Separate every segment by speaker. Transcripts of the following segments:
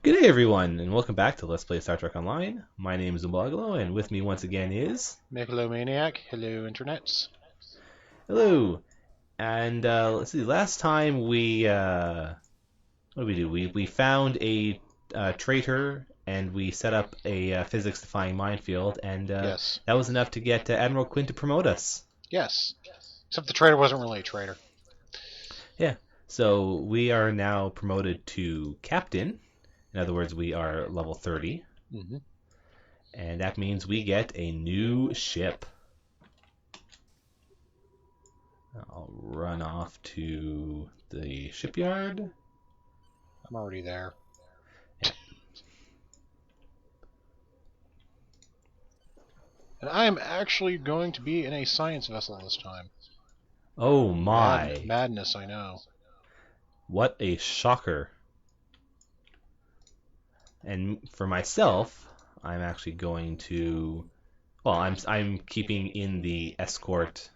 Speaker 1: Good day, everyone, and welcome back to Let's Play Star Trek Online. My name is Umbagalo, and with me once again is...
Speaker 2: Megalomaniac, hello internets.
Speaker 1: Hello! And let's see, last time what did we do? We found a traitor, and we set up a physics-defying minefield, and
Speaker 2: Yes.
Speaker 1: that was enough to get Admiral Quinn to promote us.
Speaker 2: Yes. Except the traitor wasn't really a traitor.
Speaker 1: Yeah, so we are now promoted to Captain. In other words, we are level 30.
Speaker 2: Mm-hmm.
Speaker 1: And that means we get a new ship. I'll run off to the shipyard.
Speaker 2: I'm already there. And I am actually going to be in a science vessel this time.
Speaker 1: Oh my.
Speaker 2: Madness, I know.
Speaker 1: What a shocker. And for myself, I'm actually going to... Well, I'm keeping in the escort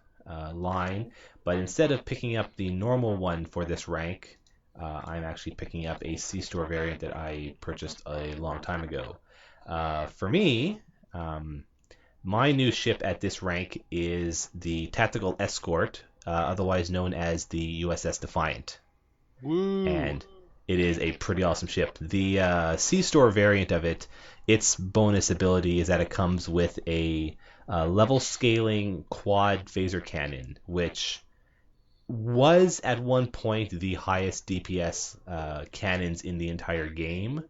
Speaker 1: line, but instead of picking up the normal one for this rank, I'm actually picking up a C-Store variant that I purchased a long time ago. For me, my new ship at this rank is the Tactical Escort, otherwise known as the USS Defiant.
Speaker 2: Woo!
Speaker 1: And it is a pretty awesome ship. The C-Store variant of it, its bonus ability is that it comes with a level scaling quad phaser cannon, which was at one point the highest DPS cannons in the entire game.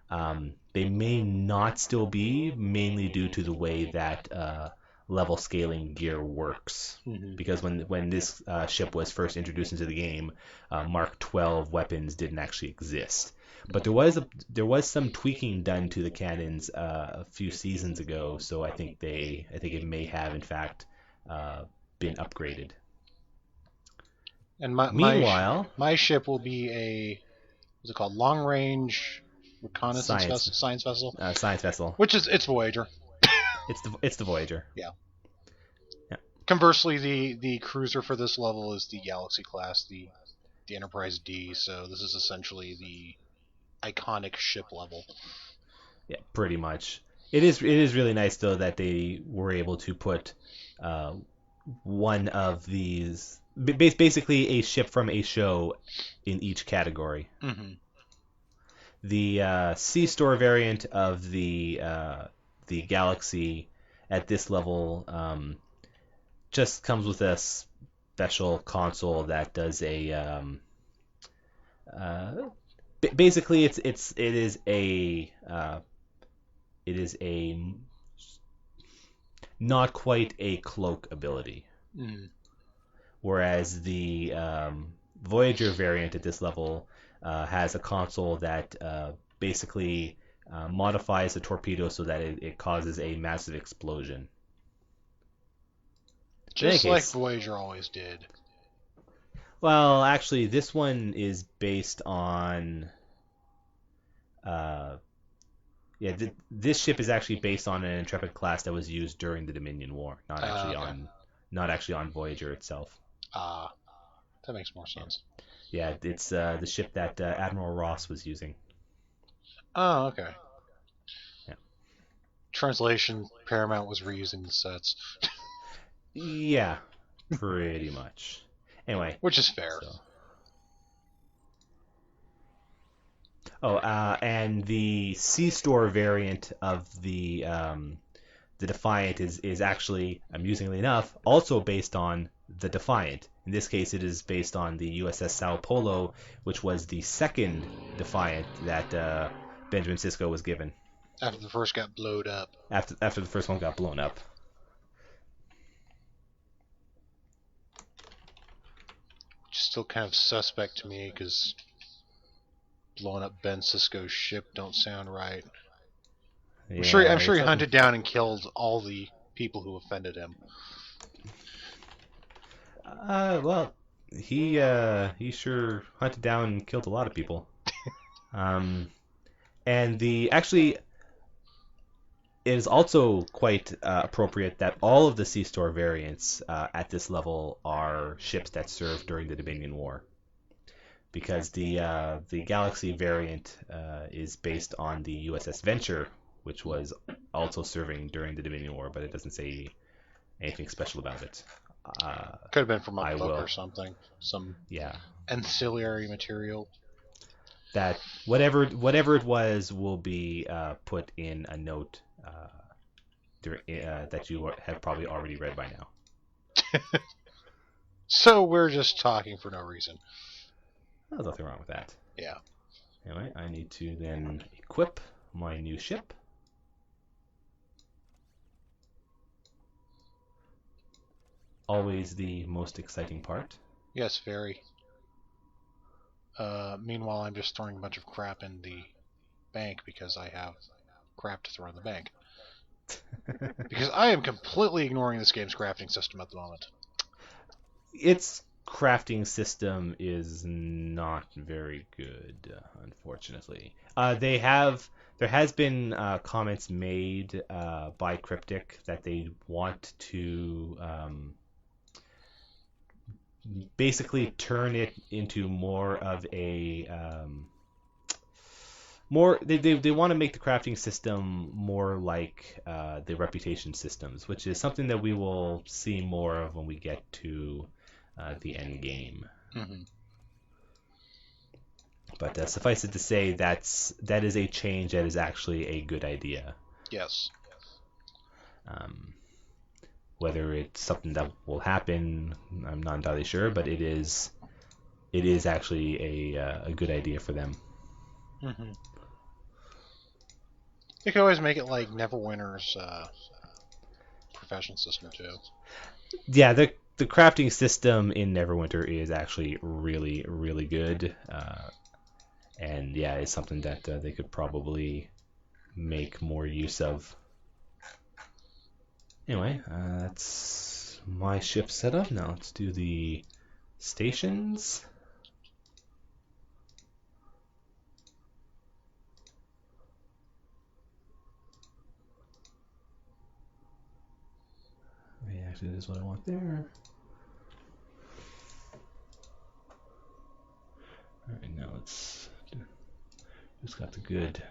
Speaker 1: They may not still be, mainly due to the way that level scaling gear works.
Speaker 2: Mm-hmm.
Speaker 1: Because when this ship was first introduced into the game, Mark 12 weapons didn't actually exist. But there was some tweaking done to the cannons a few seasons ago, so I think it may have in fact been upgraded.
Speaker 2: And
Speaker 1: Meanwhile,
Speaker 2: my ship will be a, what's it called, long range reconnaissance science vessel.
Speaker 1: Science vessel.
Speaker 2: Which is it's Voyager.
Speaker 1: It's the Voyager.
Speaker 2: Yeah.
Speaker 1: Yeah.
Speaker 2: Conversely, the cruiser for this level is the Galaxy class, the Enterprise D. So this is essentially the iconic ship level.
Speaker 1: Yeah, pretty much. It is really nice though that they were able to put one of these basically a ship from a show in each category.
Speaker 2: Mm-hmm.
Speaker 1: The C-Store variant of the Galaxy at this level just comes with a special console that does a basically it is a not quite a cloak ability.
Speaker 2: Mm.
Speaker 1: Whereas the Voyager variant at this level has a console that basically modifies the torpedo so that it causes a massive explosion.
Speaker 2: Just like Voyager always did.
Speaker 1: Well, actually, this one is based on... this ship is actually based on an Intrepid class that was used during the Dominion War, not actually on Voyager itself.
Speaker 2: That makes more sense.
Speaker 1: Yeah, it's the ship that Admiral Ross was using.
Speaker 2: Oh, okay.
Speaker 1: Yeah.
Speaker 2: Translation, Paramount was reusing the sets.
Speaker 1: Yeah, pretty much. Anyway.
Speaker 2: Which is fair.
Speaker 1: So. Oh, and the C-Store variant of the Defiant is actually, amusingly enough, also based on the Defiant. In this case, it is based on the USS Sao Paulo, which was the second Defiant that Benjamin Sisko was given.
Speaker 2: After the first got blowed up.
Speaker 1: After the first one got blown up.
Speaker 2: Which is still kind of suspect to me, because blowing up Ben Sisko's ship don't sound right.
Speaker 1: Yeah,
Speaker 2: I'm sure he hunted down and killed all the people who offended him.
Speaker 1: Well, he sure hunted down and killed a lot of people. And actually, it is also quite appropriate that all of the C-Store variants at this level are ships that served during the Dominion War. because the Galaxy variant is based on the USS Venture, which was also serving during the Dominion War, but it doesn't say anything special about it.
Speaker 2: Could have been from a
Speaker 1: I
Speaker 2: book
Speaker 1: will,
Speaker 2: or something. Some
Speaker 1: yeah.
Speaker 2: ancillary material.
Speaker 1: That whatever it was will be put in a note that you have probably already read by now.
Speaker 2: So we're just talking for no reason.
Speaker 1: There's nothing wrong with that.
Speaker 2: Yeah.
Speaker 1: Anyway, I need to then equip my new ship. Always the most exciting part.
Speaker 2: Yes, very. Meanwhile, I'm just throwing a bunch of crap in the bank because I have crap to throw in the bank. Because I am completely ignoring this game's crafting system at the moment.
Speaker 1: Its crafting system is not very good, unfortunately. There has been comments made by Cryptic that they want to basically turn it into more of a more they want to make the crafting system more like the reputation systems, which is something that we will see more of when we get to the end game.
Speaker 2: Mm-hmm.
Speaker 1: But suffice it to say, that is a change that is actually a good idea.
Speaker 2: Yes.
Speaker 1: Whether it's something that will happen, I'm not entirely sure, but it is actually a good idea for them.
Speaker 2: Mm-hmm. You could always make it like Neverwinter's profession system too.
Speaker 1: Yeah, the crafting system in Neverwinter is actually really, really good. And yeah, it's something that they could probably make more use of. Anyway, that's my ship set up. Now let's do the stations. Actually, this is what I want there. Alright, now let's just got the good.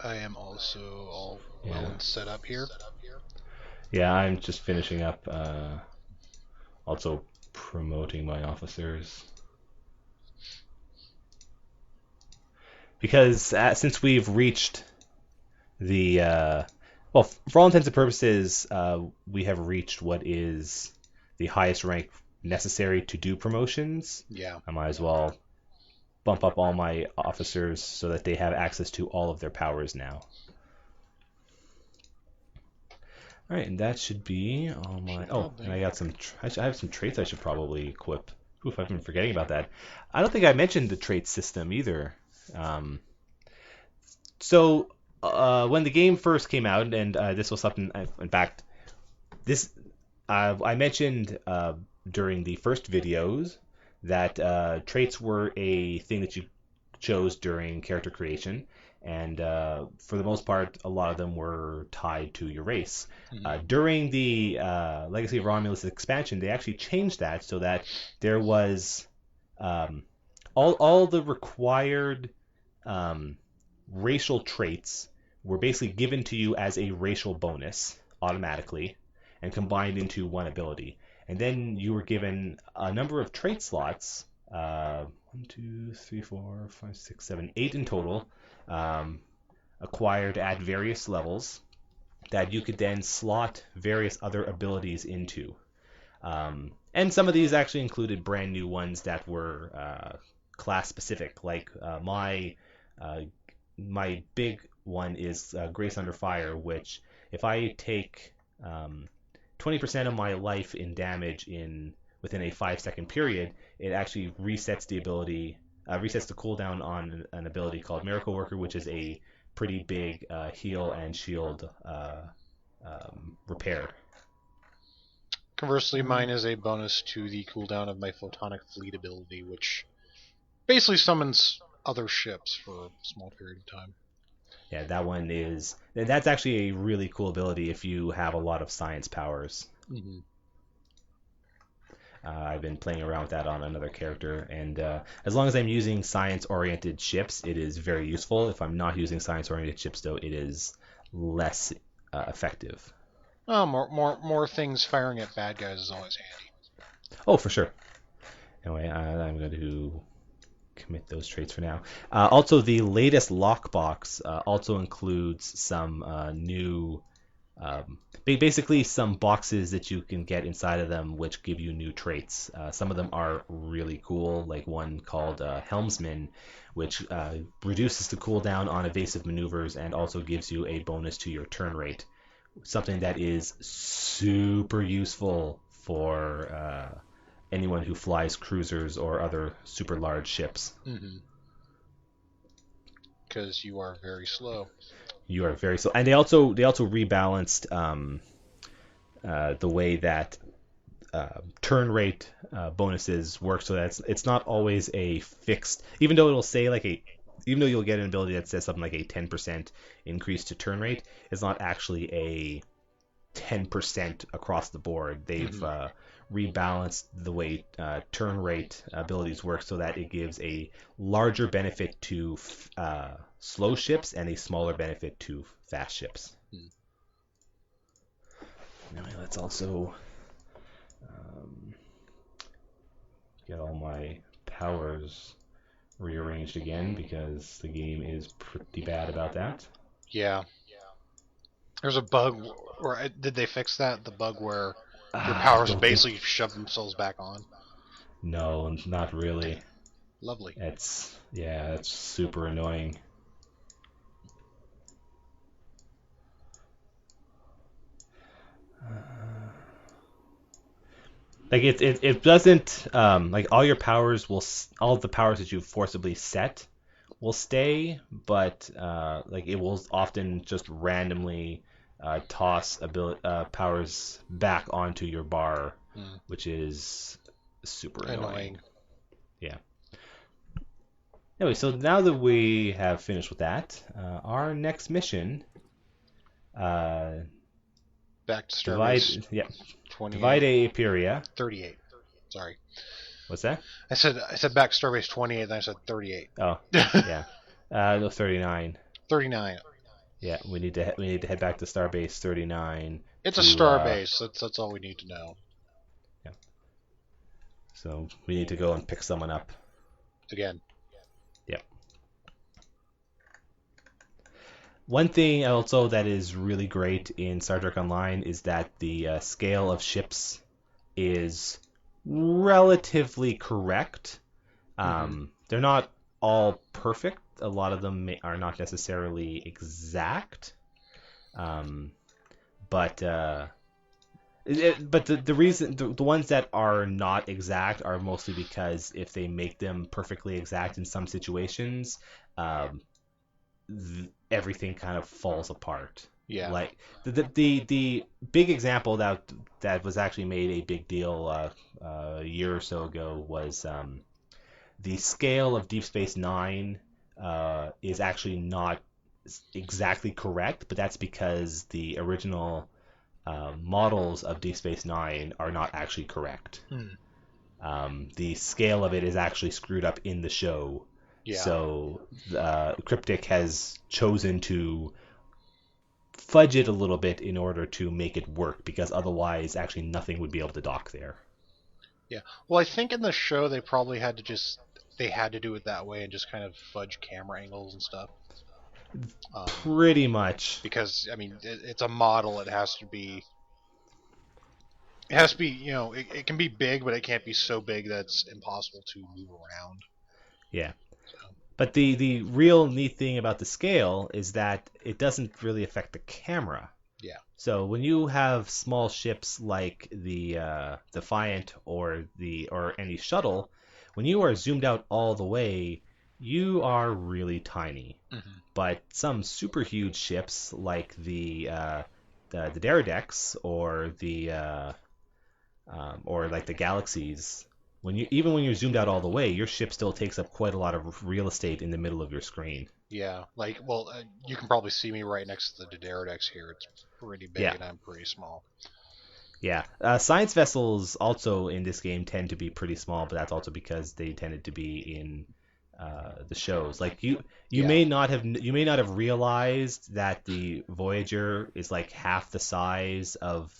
Speaker 2: I am also all well and set up here.
Speaker 1: Yeah, I'm just finishing up. Also promoting my officers. Because since we've reached the well, for all intents and purposes, we have reached what is the highest rank necessary to do promotions.
Speaker 2: Yeah.
Speaker 1: I might as well bump up all my officers so that they have access to all of their powers now. All right, and that should be all my. Oh, and I got some. I have some traits I should probably equip. Oof, I've been forgetting about that. I don't think I mentioned the trait system either. So when the game first came out, and this was something, in fact, this I mentioned during the first videos that traits were a thing that you chose during character creation, and for the most part, a lot of them were tied to your race.
Speaker 2: Mm-hmm.
Speaker 1: During the Legacy of Romulus expansion, they actually changed that so that there was all the required racial traits were basically given to you as a racial bonus automatically and combined into one ability. And then you were given a number of trait slots, 1, 2, 3, 4, 5, 6, 7, 8 in total, acquired at various levels that you could then slot various other abilities into. And some of these actually included brand new ones that were class specific, like my big one is Grace Under Fire, which if I take 20% of my life in damage within a 5-second period, it actually resets the ability, resets the cooldown on an ability called Miracle Worker, which is a pretty big heal and shield repair.
Speaker 2: Conversely, mine is a bonus to the cooldown of my Photonic Fleet ability, which basically summons other ships for a small period of time.
Speaker 1: Yeah, that one is. That's actually a really cool ability if you have a lot of science powers.
Speaker 2: Hmm.
Speaker 1: I've been playing around with that on another character, and as long as I'm using science-oriented ships, it is very useful. If I'm not using science-oriented ships, though, it is less effective.
Speaker 2: Oh, more things firing at bad guys is always handy.
Speaker 1: Oh, for sure. Anyway, I'm going to commit those traits for now. Also, the latest lockbox also includes some new, basically some boxes that you can get inside of them, which give you new traits. Some of them are really cool, like one called Helmsman, which reduces the cooldown on evasive maneuvers and also gives you a bonus to your turn rate. Something that is super useful for anyone who flies cruisers or other super large ships.
Speaker 2: Because you are very slow.
Speaker 1: You are very slow, and they also rebalanced the way that turn rate bonuses work, so that it's not always a fixed. Even though it'll say even though you'll get an ability that says something like a 10% increase to turn rate, it's not actually a 10% across the board. They've rebalanced the way turn rate abilities work so that it gives a larger benefit to slow ships and a smaller benefit to fast ships. Now let's also get all my powers rearranged again because the game is pretty bad about that.
Speaker 2: Yeah. There's a bug, or did they fix that? The bug where your
Speaker 1: I
Speaker 2: powers
Speaker 1: don't think.
Speaker 2: basically shove themselves back on.
Speaker 1: No, not really.
Speaker 2: Lovely.
Speaker 1: That's super annoying. Like it doesn't like all your powers all of the powers that you forcibly set will stay, but like it will often just randomly toss powers back onto your bar, which is super annoying. Yeah. Anyway, so now that we have finished with that, our next mission, uh,
Speaker 2: Back to
Speaker 1: divide,
Speaker 2: Starbase
Speaker 1: yeah,
Speaker 2: 28.
Speaker 1: divide a Imperia.
Speaker 2: 38. Sorry.
Speaker 1: What's that?
Speaker 2: I said back to Starbase 28, then I said 38.
Speaker 1: Oh, yeah. No, 39.
Speaker 2: 39.
Speaker 1: Yeah, we need to head back to Starbase 39.
Speaker 2: It's a starbase. That's all we need to know.
Speaker 1: Yeah. So we need to go and pick someone up.
Speaker 2: Again.
Speaker 1: Yep. One thing also that is really great in Star Trek Online is that the scale of ships is relatively correct. They're not all perfect. A lot of them are not necessarily exact. But the reason the ones that are not exact are mostly because if they make them perfectly exact in some situations, everything kind of falls apart.
Speaker 2: Yeah.
Speaker 1: Like the big example that was actually made a big deal a year or so ago was the scale of Deep Space Nine is actually not exactly correct, but that's because the original models of Deep Space Nine are not actually correct. The scale of it is actually screwed up in the show.
Speaker 2: Yeah.
Speaker 1: So Cryptic has chosen to fudge it a little bit in order to make it work, because otherwise actually nothing would be able to dock there.
Speaker 2: Yeah. Well, I think in the show they probably had to do it that way and just kind of fudge camera angles and stuff.
Speaker 1: Pretty much.
Speaker 2: Because I mean, it's a model. It has to be. It can be big, but it can't be so big that it's impossible to move around.
Speaker 1: Yeah. But the real neat thing about the scale is that it doesn't really affect the camera.
Speaker 2: Yeah.
Speaker 1: So when you have small ships like the Defiant or any shuttle, when you are zoomed out all the way, you are really tiny. But some super huge ships like the Deredeks or or like the Galaxies, when you're zoomed out all the way, your ship still takes up quite a lot of real estate in the middle of your screen.
Speaker 2: Yeah, like, well, you can probably see me right next to the Daredevil here. It's pretty big,
Speaker 1: Yeah,
Speaker 2: and I'm pretty small.
Speaker 1: yeah. Science vessels also in this game tend to be pretty small, but that's also because they tended to be in the shows. Like
Speaker 2: Yeah,
Speaker 1: you may not have realized that the Voyager is like half the size of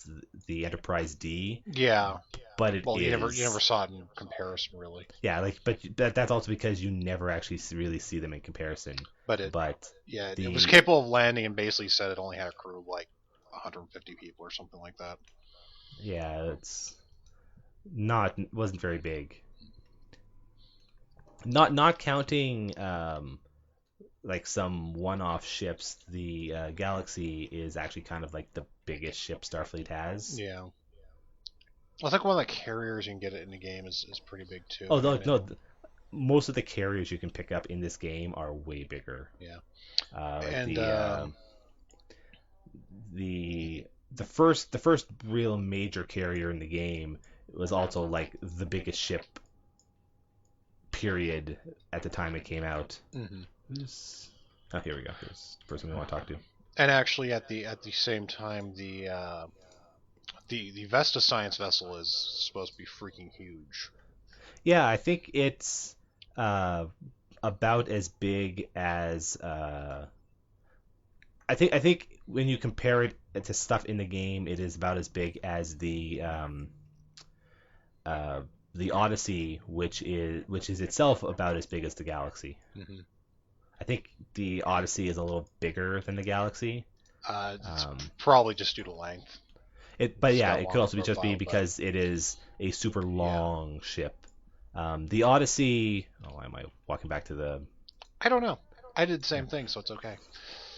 Speaker 1: the Enterprise D,
Speaker 2: yeah.
Speaker 1: but it
Speaker 2: Well, you never
Speaker 1: is.
Speaker 2: saw it in comparison, really.
Speaker 1: Yeah, like, but that's also because you never actually really see them in comparison.
Speaker 2: But it,
Speaker 1: But
Speaker 2: yeah, it was
Speaker 1: the
Speaker 2: capable of landing, and basically said it only had a crew of like 150 people or something like that.
Speaker 1: yeah, it's not wasn't very big. Not counting like some one-off ships, the Galaxy is actually kind of like the biggest ship Starfleet has.
Speaker 2: Yeah, I think one of the carriers you can get it in the game is pretty big too.
Speaker 1: Oh
Speaker 2: I
Speaker 1: no,
Speaker 2: mean,
Speaker 1: no, most of the carriers you can pick up in this game are way bigger.
Speaker 2: yeah,
Speaker 1: Like
Speaker 2: and
Speaker 1: the the first real major carrier in the game was also like the biggest ship period at the time it came out.
Speaker 2: mhm.
Speaker 1: Oh, here we go. Here's the person we want to talk to.
Speaker 2: And actually at the same time, the Vesta science vessel is supposed to be freaking huge.
Speaker 1: Yeah, I think it's uh, about as big as I think when you compare it to stuff in the game, it is about as big as uh, the Odyssey, which is itself about as big as the Galaxy.
Speaker 2: Hmm.
Speaker 1: I think the Odyssey is a little bigger than the Galaxy.
Speaker 2: It's
Speaker 1: Um,
Speaker 2: probably just due to length.
Speaker 1: but
Speaker 2: It's
Speaker 1: yeah,
Speaker 2: got a
Speaker 1: it could
Speaker 2: longer
Speaker 1: also be just be
Speaker 2: profile, but
Speaker 1: because it is a super
Speaker 2: yeah,
Speaker 1: long ship. The Odyssey. Oh, why am I walking back to the?
Speaker 2: I don't know. I did the
Speaker 1: Yeah,
Speaker 2: same thing, so it's okay.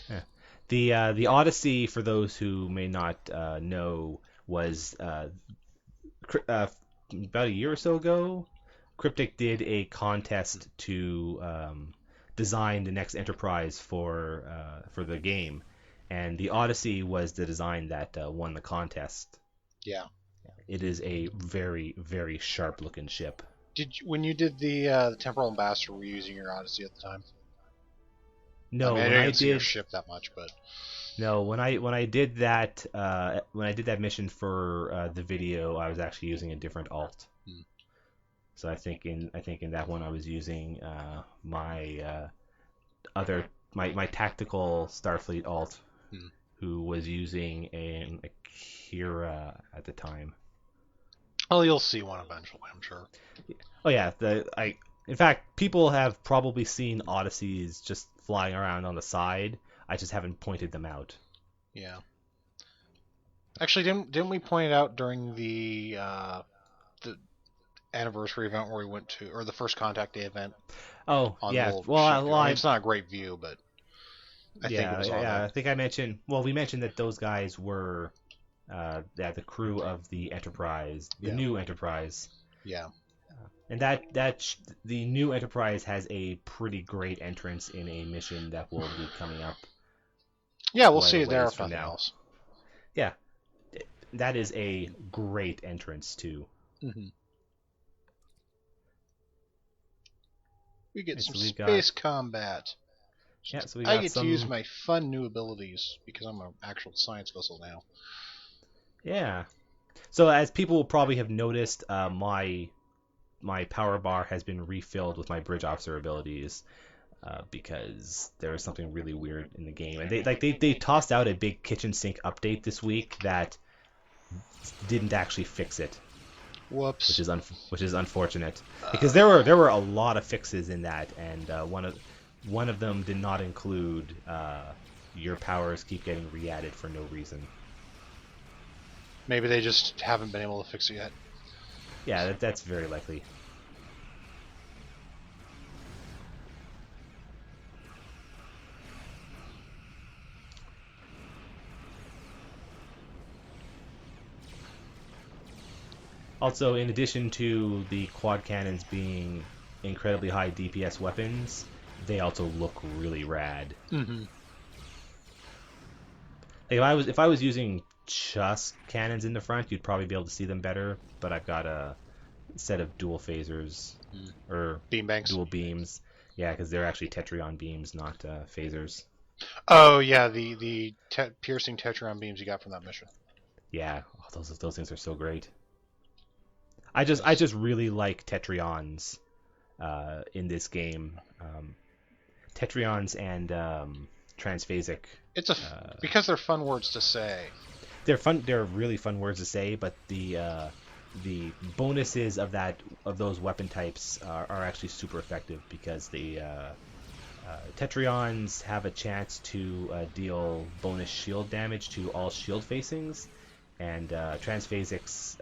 Speaker 1: yeah. The Odyssey, for those who may not know, was about a year or so ago. Cryptic did a contest to design the next Enterprise for the game, and the Odyssey was the design that won the contest.
Speaker 2: Yeah.
Speaker 1: It is a very very sharp looking ship.
Speaker 2: When you did the Temporal Ambassador, were you using your Odyssey at the time? I
Speaker 1: No,
Speaker 2: mean, I
Speaker 1: when
Speaker 2: know you
Speaker 1: I
Speaker 2: didn't see your
Speaker 1: did
Speaker 2: ship that much, but
Speaker 1: no when I did that mission for the video, I was actually using a different alt.
Speaker 2: hmm.
Speaker 1: So I think in that one I was using my other my tactical Starfleet alt,
Speaker 2: Hmm.
Speaker 1: who was using an Akira at the time.
Speaker 2: Well, you'll see one eventually, I'm sure.
Speaker 1: Oh yeah, the I in fact people have probably seen Odysseys just flying around on the side. I just haven't pointed them out.
Speaker 2: Yeah. Actually, didn't we point it out during the anniversary event where we went to, or the first contact day event
Speaker 1: Oh
Speaker 2: on the
Speaker 1: yeah,
Speaker 2: little
Speaker 1: well,
Speaker 2: ship? I mean, it's not a great view, but I think it
Speaker 1: yeah,
Speaker 2: was on
Speaker 1: yeah.
Speaker 2: there.
Speaker 1: I think we mentioned that those guys were the crew of the Enterprise, the
Speaker 2: Yeah.
Speaker 1: new Enterprise.
Speaker 2: Yeah.
Speaker 1: And the new Enterprise has a pretty great entrance in a mission that will be coming up
Speaker 2: Yeah, we'll
Speaker 1: quite
Speaker 2: see
Speaker 1: a
Speaker 2: it there
Speaker 1: ways
Speaker 2: if
Speaker 1: from
Speaker 2: nothing
Speaker 1: now.
Speaker 2: else.
Speaker 1: Yeah, that is a great entrance too.
Speaker 2: Hmm. We get
Speaker 1: Okay,
Speaker 2: some
Speaker 1: so we've got
Speaker 2: space combat.
Speaker 1: so we
Speaker 2: I
Speaker 1: got
Speaker 2: get to use
Speaker 1: some
Speaker 2: my fun new abilities because I'm an actual science vessel now.
Speaker 1: yeah. So as people will probably have noticed, my power bar has been refilled with my bridge officer abilities. Because there is something really weird in the game, and they tossed out a big kitchen sink update this week that didn't actually fix it, which
Speaker 2: Whoops.
Speaker 1: is which is unfortunate because
Speaker 2: Uh,
Speaker 1: there were a lot of fixes in that, and one of them did not include your powers keep getting re-added for no reason.
Speaker 2: Maybe they just haven't been able to fix it yet.
Speaker 1: Yeah, that's very likely. Also, in addition to the quad cannons being incredibly high DPS weapons, they also look really rad.
Speaker 2: Hmm.
Speaker 1: Like if I was using just cannons in the front, you'd probably be able to see them better. But I've got a set of dual phasers or
Speaker 2: Beanbanks.
Speaker 1: dual beams. Yeah, because they're actually Tetrion beams, not phasers.
Speaker 2: Oh yeah, the piercing Tetron beams you got from that mission.
Speaker 1: Yeah, oh, those things are so great. I
Speaker 2: Because
Speaker 1: just really like Tetrions in this game. Tetrions and transphasic.
Speaker 2: it's a because they're fun words to say.
Speaker 1: They're fun. They're really fun words to say, but the bonuses of those weapon types are actually super effective because the Tetrions have a chance to deal bonus shield damage to all shield facings, and transphasics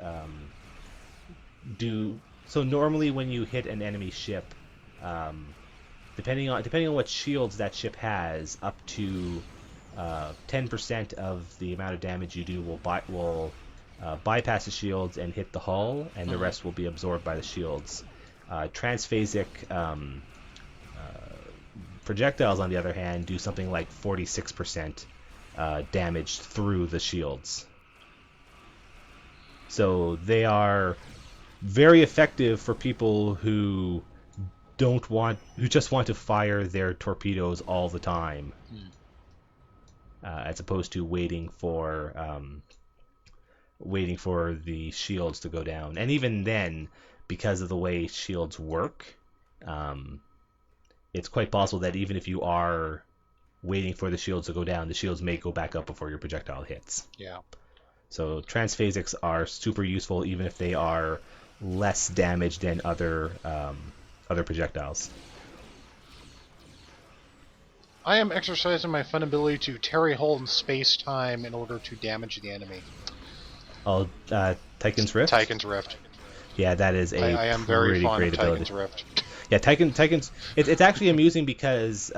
Speaker 1: do so. Normally, when you hit an enemy ship, um, depending on what shields that ship has, up to 10% of the amount of damage you do will bypass the shields and hit the hull, and the rest will be absorbed by the shields. Transphasic projectiles, on the other hand, do something like 46% damage through the shields. So they are very effective for people who just want to fire their torpedoes all the time, as opposed to waiting for the shields to go down. And even then, because of the way shields work, it's quite possible that even if you are waiting for the shields to go down, the shields may go back up before your projectile hits.
Speaker 2: Yeah.
Speaker 1: So transphasics are super useful, even if they are less damage than other projectiles.
Speaker 2: I am exercising my fun ability to tarry hold in space-time in order to damage the enemy.
Speaker 1: Oh, Tychon's Rift?
Speaker 2: Tychon's Rift.
Speaker 1: Yeah, that is
Speaker 2: I am very fond of Tychon's Rift.
Speaker 1: Yeah, Tychon's... It's actually amusing because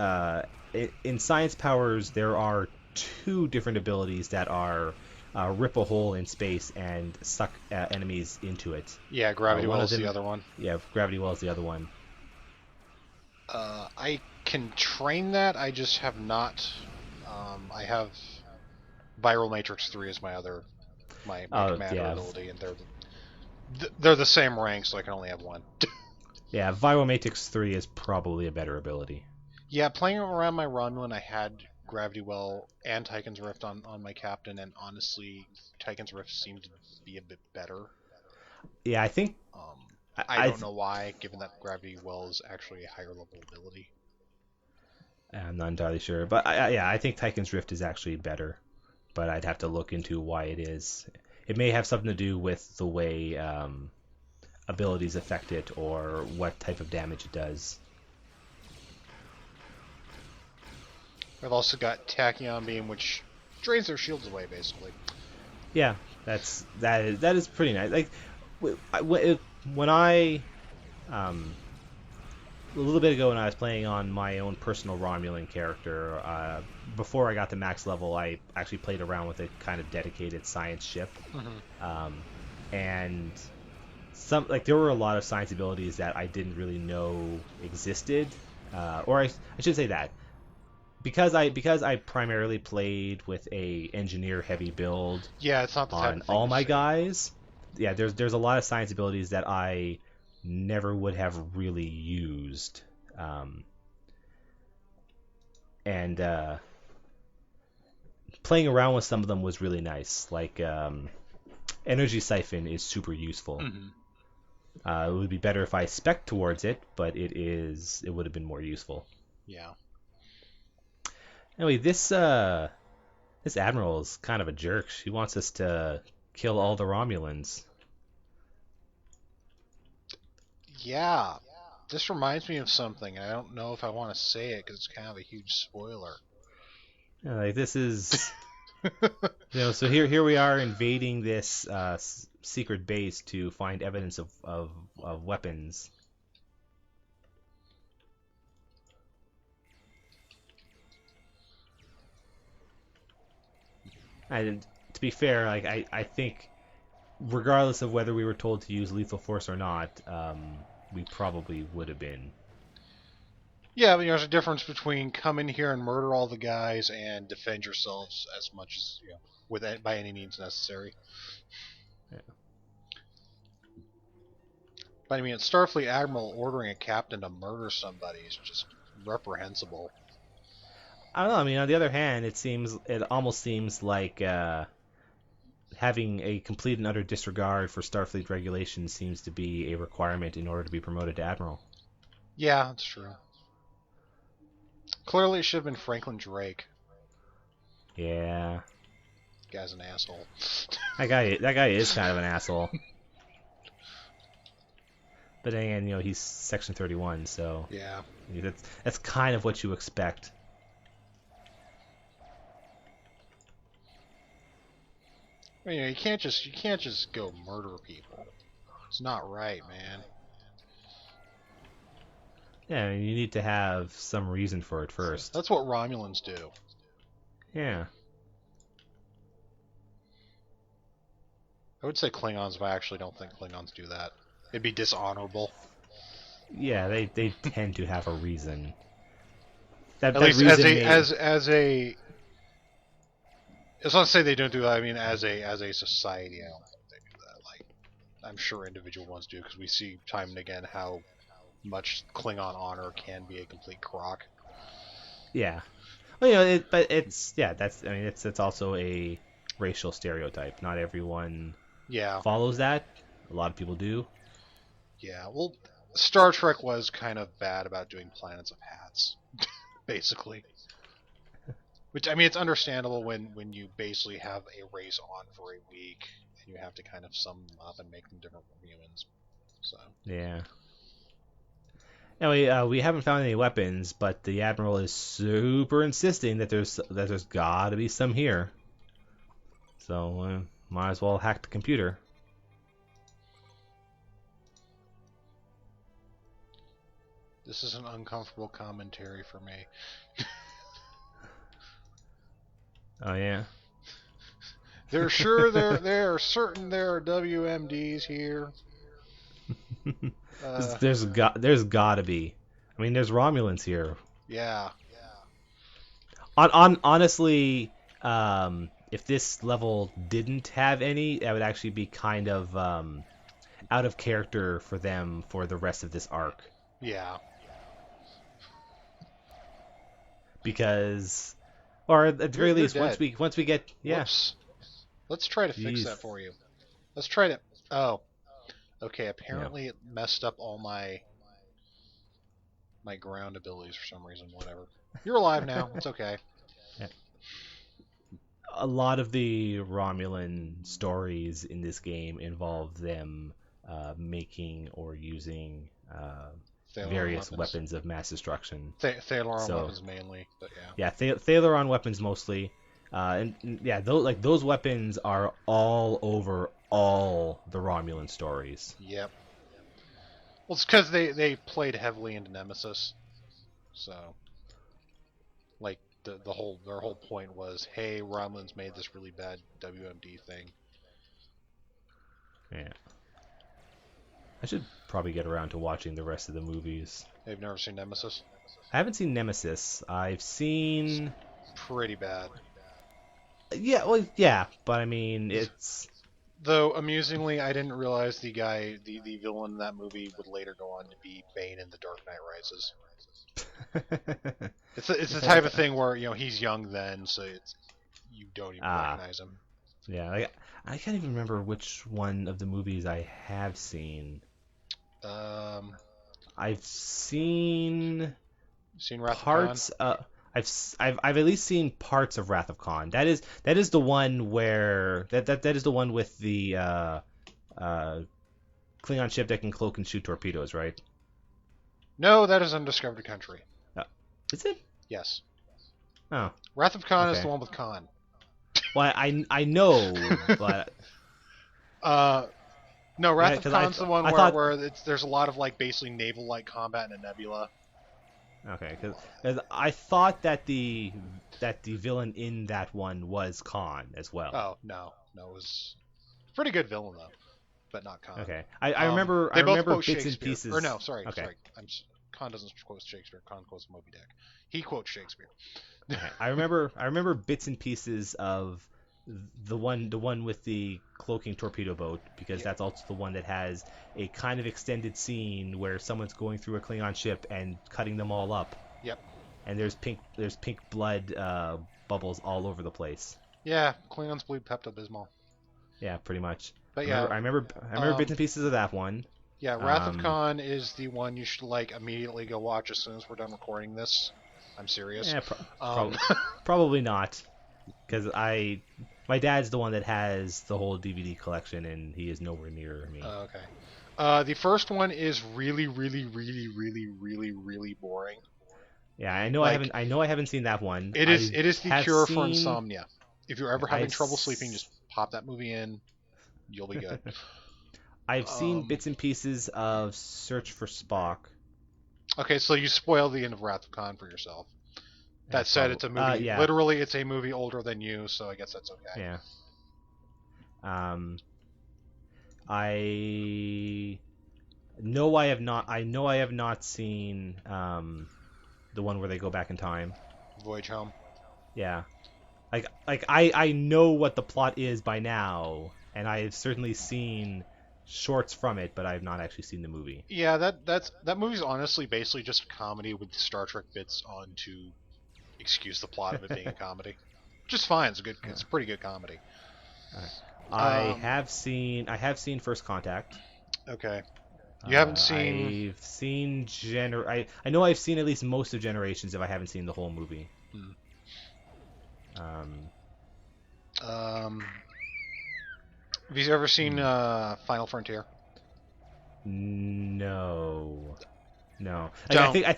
Speaker 1: in Science Powers, there are two different abilities that are rip a hole in space and suck enemies into it.
Speaker 2: Yeah, Gravity Well is the other one.
Speaker 1: Yeah, Gravity Well is the other one.
Speaker 2: I can train that, I just have not. I have Viral Matrix 3 as my commander ability, and they're the same rank, so I can only have one.
Speaker 1: Yeah, Viral Matrix 3 is probably a better ability.
Speaker 2: Yeah, playing around my Romulan, I had Gravity Well and Tychon's Rift on my captain, and honestly, Tychon's Rift seemed to be a bit better.
Speaker 1: Yeah, I think...
Speaker 2: I don't know why, given that Gravity Well is actually a higher level ability.
Speaker 1: I'm not entirely sure, but I think Tychon's Rift is actually better, but I'd have to look into why it is. It may have something to do with the way abilities affect it, or what type of damage it does.
Speaker 2: I've also got Tachyon Beam, which drains their shields away, basically.
Speaker 1: Yeah, that is pretty nice. Like when I a little bit ago when I was playing on my own personal Romulan character, before I got to max level, I actually played around with a kind of dedicated science ship, and there were a lot of science abilities that I didn't really know existed, or I should say that because I primarily played with a engineer heavy build.
Speaker 2: Yeah, it's not the type
Speaker 1: on
Speaker 2: of thing
Speaker 1: all my
Speaker 2: say.
Speaker 1: guys. Yeah, there's a lot of science abilities that I never would have really used, and playing around with some of them was really nice. Like Energy Siphon is super useful. It would be better if I spec towards it, but it would have been more useful.
Speaker 2: Yeah.
Speaker 1: Anyway, this admiral is kind of a jerk. She wants us to kill all the Romulans.
Speaker 2: Yeah. This reminds me of something. I don't know if I want to say it because it's kind of a huge spoiler.
Speaker 1: Yeah, like this is, so here we are invading this secret base to find evidence of weapons. And to be fair, like I think, regardless of whether we were told to use lethal force or not, we probably would have been.
Speaker 2: Yeah, but there's a difference between come in here and murder all the guys and defend yourselves as much as by any means necessary.
Speaker 1: Yeah.
Speaker 2: But I mean, Starfleet Admiral ordering a captain to murder somebody is just reprehensible.
Speaker 1: I don't know. I mean, on the other hand, it almost seems like having a complete and utter disregard for Starfleet regulations seems to be a requirement in order to be promoted to admiral.
Speaker 2: Yeah, that's true. Clearly, it should have been Franklin Drake.
Speaker 1: Yeah.
Speaker 2: Guy's an asshole.
Speaker 1: That guy is kind of an asshole. But then again, he's Section 31, so
Speaker 2: yeah,
Speaker 1: that's kind of what you expect.
Speaker 2: I mean, you can't just go murder people. It's not right, man.
Speaker 1: Yeah, you need to have some reason for it first.
Speaker 2: That's what Romulans do.
Speaker 1: Yeah.
Speaker 2: I would say Klingons, but I actually don't think Klingons do that. It'd be dishonorable.
Speaker 1: Yeah, they tend to have a reason. That
Speaker 2: least
Speaker 1: reason
Speaker 2: as a. It's not to say they don't do that. I mean, as a society, I don't think they do that. Like, I'm sure individual ones do, because we see time and again how much Klingon honor can be a complete crock.
Speaker 1: Yeah. Well, but it's that's it's also a racial stereotype. Not everyone follows that. A lot of people do.
Speaker 2: Yeah. Well, Star Trek was kind of bad about doing planets of hats, basically. Which, I mean, it's understandable when you basically have a race on for a week and you have to kind of sum them up and make them different from humans. So.
Speaker 1: Yeah. Anyway, we haven't found any weapons, but the Admiral is super insisting that there's got to be some here. So might as well hack the computer.
Speaker 2: This is an uncomfortable commentary for me.
Speaker 1: Oh yeah.
Speaker 2: There are certain there are WMDs here.
Speaker 1: There's got to be. I mean, there's Romulans here.
Speaker 2: Yeah.
Speaker 1: Honestly, if this level didn't have any, that would actually be kind of out of character for them for the rest of this arc.
Speaker 2: Yeah.
Speaker 1: Because, or at the very least,
Speaker 2: dead.
Speaker 1: once we get
Speaker 2: Whoops. Let's try to fix that for you. Let's try to. Oh. Okay. Apparently, it messed up all my ground abilities for some reason. Whatever. You're alive now. It's okay.
Speaker 1: Yeah. A lot of the Romulan stories in this game involve them making or using various weapons of mass destruction.
Speaker 2: Thalaron weapons mainly, but yeah.
Speaker 1: Yeah, Thalaron weapons mostly. And yeah, those weapons are all over all the Romulan stories.
Speaker 2: Yep. Well, it's because they played heavily into Nemesis, so like their whole point was, hey, Romulans made this really bad WMD thing.
Speaker 1: Yeah. I should probably get around to watching the rest of the movies.
Speaker 2: You've never seen Nemesis?
Speaker 1: I haven't seen Nemesis. I've seen.
Speaker 2: It's pretty bad.
Speaker 1: Yeah, well, yeah, but I mean, it's.
Speaker 2: Though amusingly, I didn't realize the villain in that movie would later go on to be Bane in The Dark Knight Rises. It's the type of thing where he's young then, so you don't even recognize him.
Speaker 1: Yeah, I can't even remember which one of the movies I have seen. I've seen
Speaker 2: Wrath
Speaker 1: parts. I've at least seen parts of Wrath of Khan. That is the one where that is the one with the Klingon ship that can cloak and shoot torpedoes, right?
Speaker 2: No, that is Undiscovered Country.
Speaker 1: Is it?
Speaker 2: Yes.
Speaker 1: Oh.
Speaker 2: Wrath of Khan is the one with Khan.
Speaker 1: Well, I know, but.
Speaker 2: No, Wrath of Khan's the one where there's a lot of basically naval-like combat in a nebula.
Speaker 1: Okay, because I thought that the villain in that one was Khan as well.
Speaker 2: Oh no, it was a pretty good villain though, but not Khan.
Speaker 1: Okay, I remember bits and pieces.
Speaker 2: Or no, sorry. Khan doesn't quote Shakespeare. Khan quotes Moby Dick. He quotes Shakespeare.
Speaker 1: Okay. I remember bits and pieces of the one with the cloaking torpedo boat, because
Speaker 2: Yep.
Speaker 1: that's also the one that has a kind of extended scene where someone's going through a Klingon ship and cutting them all up,
Speaker 2: Yep.
Speaker 1: and there's pink blood bubbles all over the place.
Speaker 2: Yeah, Klingons bleed Pepto-Bismol.
Speaker 1: Yeah, pretty much.
Speaker 2: But
Speaker 1: I
Speaker 2: yeah,
Speaker 1: remember I remember I remember bits
Speaker 2: um,
Speaker 1: and pieces of that one.
Speaker 2: yeah, Wrath of
Speaker 1: Um,
Speaker 2: Khan is the one you should like immediately go watch as soon as we're done recording this. I'm serious.
Speaker 1: yeah,
Speaker 2: Um,
Speaker 1: probably not, because my dad's the one that has the whole DVD collection, and he is nowhere near me.
Speaker 2: okay. The first one is really, really, really, really, really, really boring.
Speaker 1: Yeah, I know
Speaker 2: Like
Speaker 1: I haven't seen that one.
Speaker 2: it is.
Speaker 1: I
Speaker 2: It is the
Speaker 1: have
Speaker 2: cure for
Speaker 1: seen
Speaker 2: insomnia. If you're ever having
Speaker 1: I've
Speaker 2: trouble sleeping, just pop that movie in. You'll be good.
Speaker 1: I've seen
Speaker 2: Um,
Speaker 1: bits and pieces of Search for Spock.
Speaker 2: okay, so you spoil the end of Wrath of Khan for yourself. That said, it's a movie.
Speaker 1: Yeah,
Speaker 2: Literally, it's a movie older than you, so I guess that's okay.
Speaker 1: yeah. Um, I know I have not. I know I have not seen the one where they go back in time.
Speaker 2: Voyage Home.
Speaker 1: Yeah, I know what the plot is by now, and I've certainly seen shorts from it, but I've not actually seen the movie.
Speaker 2: Yeah, that movie's honestly basically just a comedy with Star Trek bits on to excuse the plot of it being a comedy. Just fine. It's a good. It's a pretty good comedy.
Speaker 1: I
Speaker 2: Um,
Speaker 1: have seen First Contact.
Speaker 2: okay. You haven't seen.
Speaker 1: I've seen I know I've seen at least most of Generations if I haven't seen the whole movie.
Speaker 2: Hmm.
Speaker 1: Um,
Speaker 2: Um, have you ever seen Final Frontier?
Speaker 1: no, no.
Speaker 2: Don't.
Speaker 1: I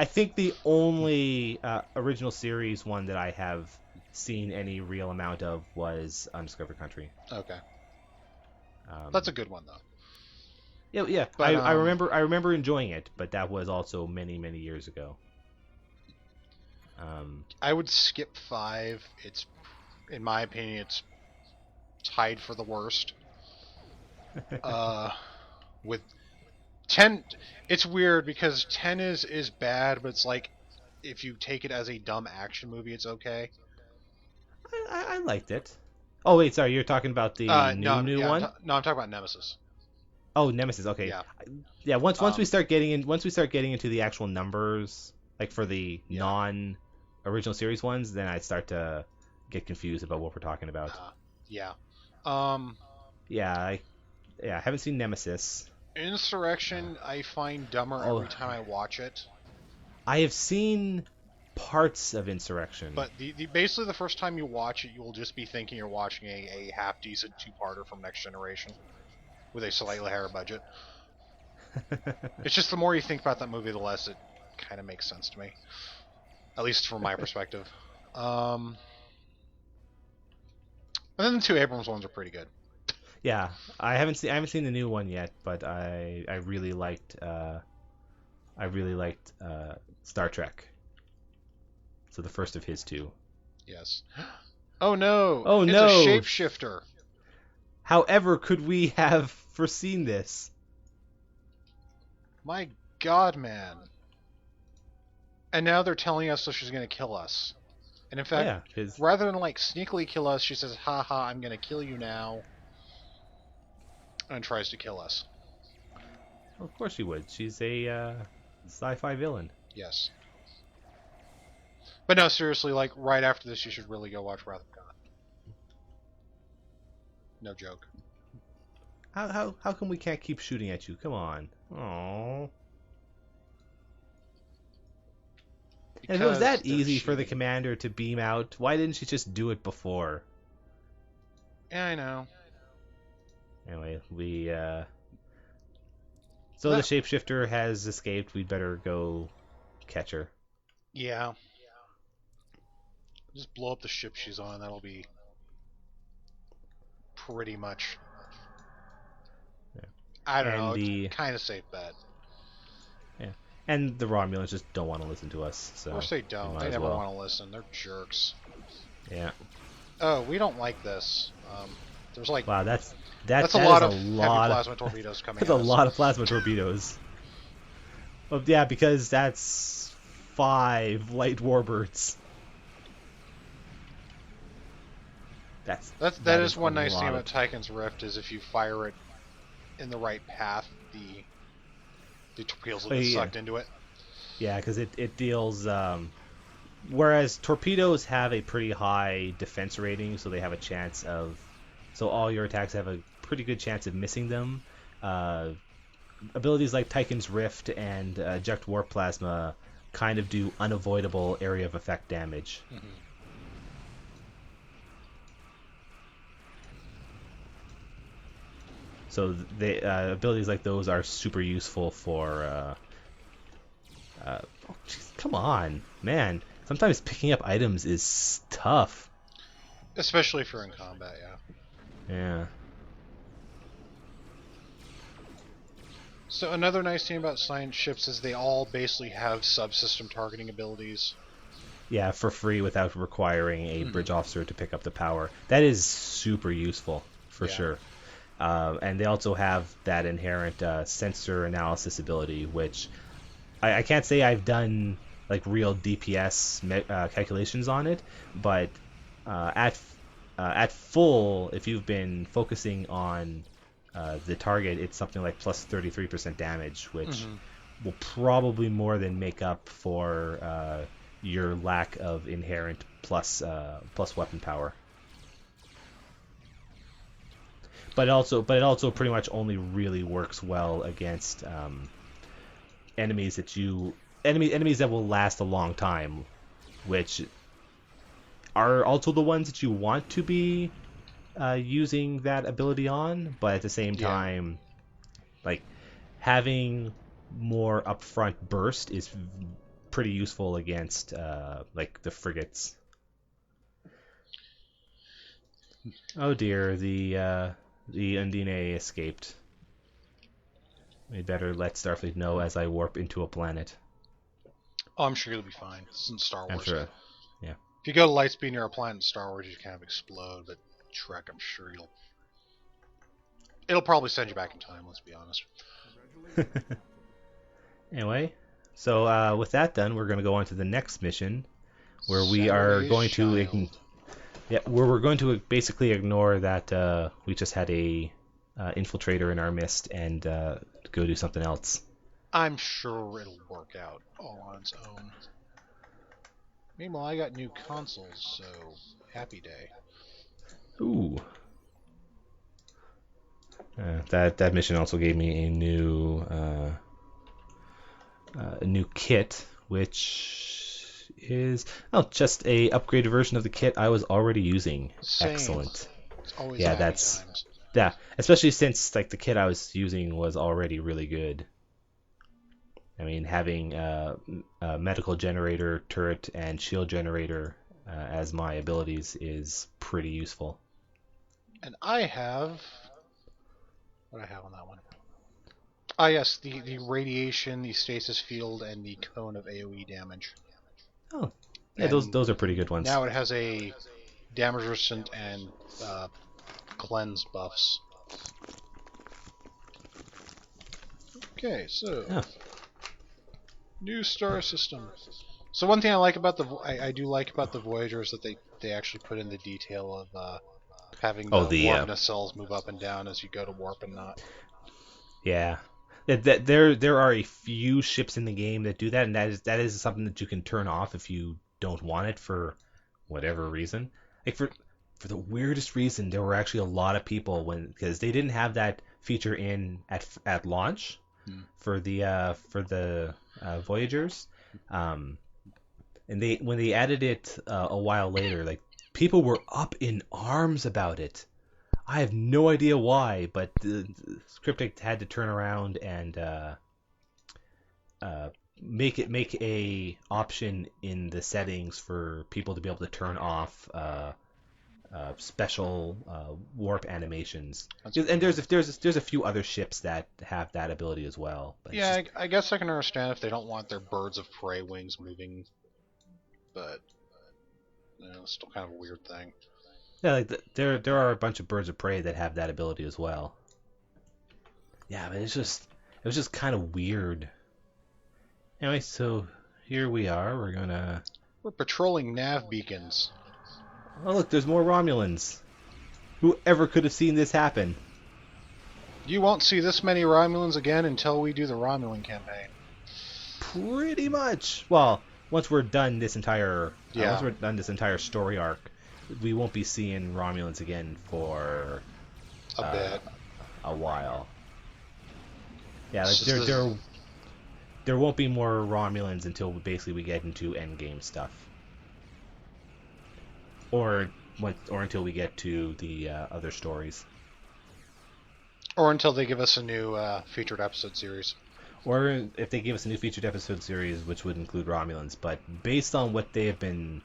Speaker 1: think the only original series one that I have seen any real amount of was Undiscovered Country.
Speaker 2: Okay. That's a
Speaker 1: Um,
Speaker 2: good one though.
Speaker 1: yeah, yeah.
Speaker 2: But
Speaker 1: I remember enjoying it, but that was also many many years ago. Um,
Speaker 2: I would skip 5. It's, in my opinion, it's tied for the worst. Uh, with 10, it's weird because 10 is bad, but it's like if you take it as a dumb action movie, it's okay.
Speaker 1: I liked it. Oh wait, sorry, you're talking about the
Speaker 2: No,
Speaker 1: new
Speaker 2: yeah,
Speaker 1: one?
Speaker 2: no, I'm talking about Nemesis.
Speaker 1: Oh, Nemesis. Okay.
Speaker 2: Yeah.
Speaker 1: Yeah. Once we
Speaker 2: Um,
Speaker 1: start getting into the actual numbers, like for the
Speaker 2: yeah.
Speaker 1: non original series ones, then I start to get confused about what we're talking about.
Speaker 2: Yeah. Um,
Speaker 1: Yeah. I haven't seen Nemesis.
Speaker 2: Insurrection, I find dumber
Speaker 1: Oh,
Speaker 2: every time I watch it.
Speaker 1: I have seen parts of Insurrection.
Speaker 2: But the basically the first time you watch it, you will just be thinking you're watching a half decent two-parter from Next Generation with a slightly higher budget. It's just the more you think about that movie, the less it kind of makes sense to me, at least from my perspective. And then the two Abrams ones are pretty good.
Speaker 1: Yeah, I haven't seen the new one yet, but I really liked Star Trek. So the first of his two.
Speaker 2: Yes. Oh no!
Speaker 1: Oh
Speaker 2: It's
Speaker 1: no!
Speaker 2: a shapeshifter.
Speaker 1: However, could we have foreseen this?
Speaker 2: My God, man! And now they're telling us that she's going to kill us. And in
Speaker 1: Oh,
Speaker 2: fact,
Speaker 1: yeah, his
Speaker 2: rather than like sneakily kill us, she says, "Ha ha! I'm going to kill you now," and tries to kill us.
Speaker 1: of course she would. She's a sci-fi villain.
Speaker 2: Yes. But no, seriously, like right after this, you should really go watch Wrath of God. No joke.
Speaker 1: How come we can't keep shooting at you? Come on. Aww. And if it was that
Speaker 2: They're
Speaker 1: easy for the
Speaker 2: shooting.
Speaker 1: commander to beam out, why didn't she just do it before?
Speaker 2: Yeah, I know.
Speaker 1: Anyway, so the shapeshifter has escaped. We'd better go catch her.
Speaker 2: Yeah. Just blow up the ship she's on. That'll be pretty much.
Speaker 1: Yeah.
Speaker 2: I don't
Speaker 1: And
Speaker 2: know.
Speaker 1: the
Speaker 2: It's kind of safe bet.
Speaker 1: yeah, and the Romulans just don't want to listen to us. So
Speaker 2: Of course they
Speaker 1: we
Speaker 2: don't.
Speaker 1: might
Speaker 2: They
Speaker 1: as
Speaker 2: never
Speaker 1: well.
Speaker 2: want to listen. They're jerks.
Speaker 1: Yeah.
Speaker 2: Oh, we don't like this. There's like
Speaker 1: Wow, that's
Speaker 2: a
Speaker 1: that
Speaker 2: lot
Speaker 1: is
Speaker 2: of
Speaker 1: a
Speaker 2: heavy
Speaker 1: lot of
Speaker 2: plasma torpedoes coming
Speaker 1: that's
Speaker 2: at
Speaker 1: a
Speaker 2: us.
Speaker 1: lot of plasma torpedoes. Oh yeah, because that's 5 light warbirds.
Speaker 2: That
Speaker 1: is
Speaker 2: is
Speaker 1: a
Speaker 2: one nice thing
Speaker 1: lot
Speaker 2: about
Speaker 1: of.
Speaker 2: Tychon's Rift is if you fire it in the right path, the torpedoes will get
Speaker 1: Yeah,
Speaker 2: sucked into it.
Speaker 1: yeah, because it deals. Whereas torpedoes have a pretty high defense rating, so they have a chance of. So all your attacks have a pretty good chance of missing them. Uh, Abilities like Tychon's Rift and Eject Warp Plasma kind of do unavoidable area of effect damage.
Speaker 2: Mm-hmm.
Speaker 1: So the abilities like those are super useful for. Oh, geez, come on, man! Sometimes picking up items is tough.
Speaker 2: Especially if you're in combat, yeah.
Speaker 1: Yeah.
Speaker 2: So another nice thing about science ships is they all basically have subsystem targeting abilities.
Speaker 1: Yeah, for free without requiring a
Speaker 2: Mm-hmm.
Speaker 1: bridge officer to pick up the power. That is super useful for
Speaker 2: Yeah.
Speaker 1: sure. And they also have that inherent sensor analysis ability, which I can't say I've done like real DPS calculations on it, but uh, at at full, if you've been focusing on the target, it's something like plus 33% damage, which
Speaker 2: Mm-hmm.
Speaker 1: will probably more than make up for your lack of inherent plus weapon power. But it also pretty much only really works well against enemies that you enemies that will last a long time, which are also the ones that you want to be using that ability on. But at the same
Speaker 2: Yeah.
Speaker 1: time, like having more upfront burst is pretty useful against like the frigates. Oh dear, the Undine escaped. We'd better let Starfleet know as I warp into a planet.
Speaker 2: Oh, I'm sure you'll be fine. This isn't Star
Speaker 1: I'm
Speaker 2: Wars.
Speaker 1: sure. Yeah.
Speaker 2: If you go to lightspeed near a planet in Star Wars, you kind of explode. But Trek, I'm sure it'll probably send you back in time. Let's be honest.
Speaker 1: Anyway, so with that done, we're going to go on to the next mission, where we are
Speaker 2: Saturday's
Speaker 1: going to
Speaker 2: Child.
Speaker 1: yeah, where we're going to basically ignore that we just had a infiltrator in our midst and go do something else.
Speaker 2: I'm sure it'll work out all on its own. Meanwhile, I got new consoles, so happy day.
Speaker 1: Ooh. That mission also gave me a new kit, which is just a upgraded version of the kit I was already using.
Speaker 2: Same.
Speaker 1: Excellent.
Speaker 2: It's always
Speaker 1: Yeah,
Speaker 2: happy
Speaker 1: that's
Speaker 2: times.
Speaker 1: yeah, especially since like the kit I was using was already really good. I mean, having a medical generator, turret, and shield generator as my abilities is pretty useful.
Speaker 2: And I have what do I have on that one? Ah, yes, the radiation, the stasis field, and the cone of AOE damage.
Speaker 1: Oh, yeah, those
Speaker 2: And
Speaker 1: those are pretty good ones.
Speaker 2: now it has a damage resistant and cleanse buffs. Okay, so
Speaker 1: Yeah.
Speaker 2: new star system. So one thing I like about I do like about the Voyager is that they actually put in the detail of having
Speaker 1: Oh,
Speaker 2: the
Speaker 1: the
Speaker 2: warp nacelles move up and down as you go to warp and not.
Speaker 1: yeah. There are a few ships in the game that do that, and that is something that you can turn off if you don't want it for whatever reason. Like for the weirdest reason, there were actually a lot of people because they didn't have that feature in at launch
Speaker 2: Hmm.
Speaker 1: for the Voyagers, and they when they added it a while later, like people were up in arms about it. I have no idea why, but the Cryptic had to turn around and uh, make a option in the settings for people to be able to turn off special warp animations. And there's a few other ships that have that ability as well. But it's
Speaker 2: Yeah,
Speaker 1: just
Speaker 2: I guess I can understand if they don't want their birds of prey wings moving, but it's still kind of a weird thing.
Speaker 1: yeah, like there are a bunch of birds of prey that have that ability as well. Yeah, but it was just kind of weird. Anyway, so here we are. We're gonna.
Speaker 2: We're patrolling nav beacons.
Speaker 1: Oh look, there's more Romulans. Whoever could have seen this happen?
Speaker 2: You won't see this many Romulans again until we do the Romulan campaign.
Speaker 1: Pretty much. Well, once we're done this entire story arc, we won't be seeing Romulans again for
Speaker 2: a bit,
Speaker 1: a while. Yeah, like there won't be more Romulans until basically we get into endgame stuff, or until we get to the other stories,
Speaker 2: or until they give us a new featured episode series.
Speaker 1: Or if they give us a new featured episode series, which would include Romulans. But based on what they have been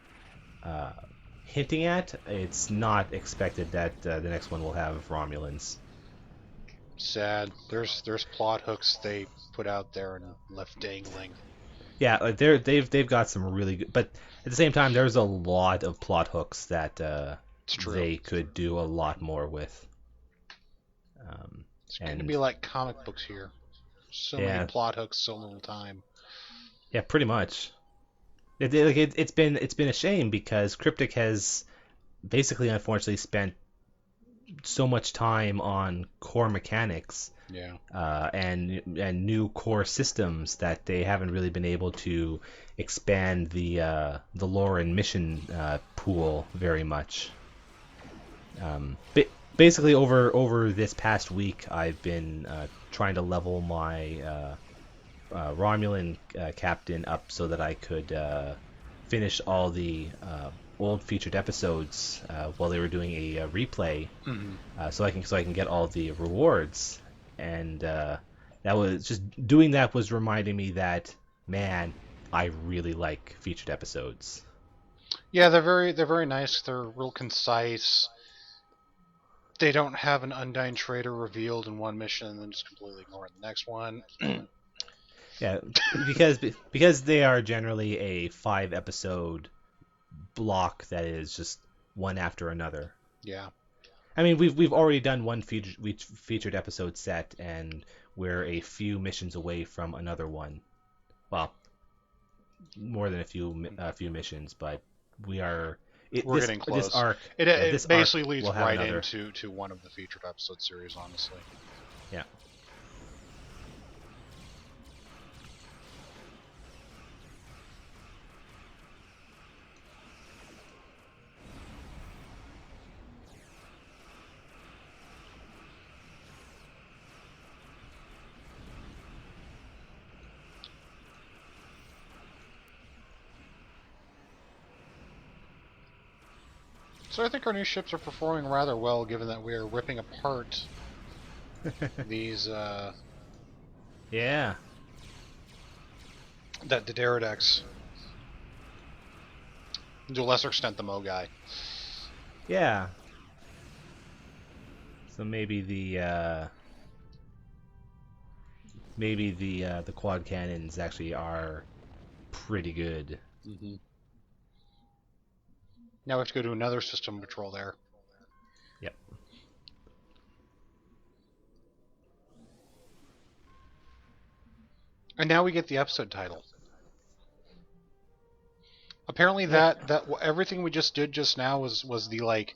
Speaker 1: hinting at, it's not expected that the next one will have Romulans.
Speaker 2: Sad. There's plot hooks they put out there and left dangling.
Speaker 1: Yeah, they've got some really good, but at the same time, there's a lot of plot hooks that they could do a lot more with.
Speaker 2: It's going to be like comic books here. So many plot hooks, so little time.
Speaker 1: Yeah, pretty much. It's been a shame because Cryptic has basically, unfortunately, spent so much time on core mechanics, and new core systems that they haven't really been able to expand the lore and mission pool very much. Basically, over this past week, I've been trying to level my Romulan captain up so that I could finish all the old featured episodes while they were doing a replay, so I can get all the rewards. And that was just doing that was reminding me that, man, I really like featured episodes.
Speaker 2: Yeah, they're very nice. They're real concise. They don't have an Undying Traitor revealed in one mission and then just completely ignore it in the next one.
Speaker 1: Yeah, because they are generally a 5-episode block that is just one after another.
Speaker 2: Yeah.
Speaker 1: I mean, we've already done one featured episode set, and we're a few missions away from another one. Well, more than a few missions, but we're getting close. This arc,
Speaker 2: it basically leads right into one of the featured episode series, honestly.
Speaker 1: Yeah.
Speaker 2: So I think our new ships are performing rather well, given that we are ripping apart these,
Speaker 1: Yeah.
Speaker 2: That Dideridex. To a lesser extent, the Mogai.
Speaker 1: Yeah. So maybe the quad cannons actually are pretty good.
Speaker 2: Mm-hmm. Now we have to go to another system patrol there.
Speaker 1: Yep.
Speaker 2: And now we get the episode title. Apparently that everything we just did just now was the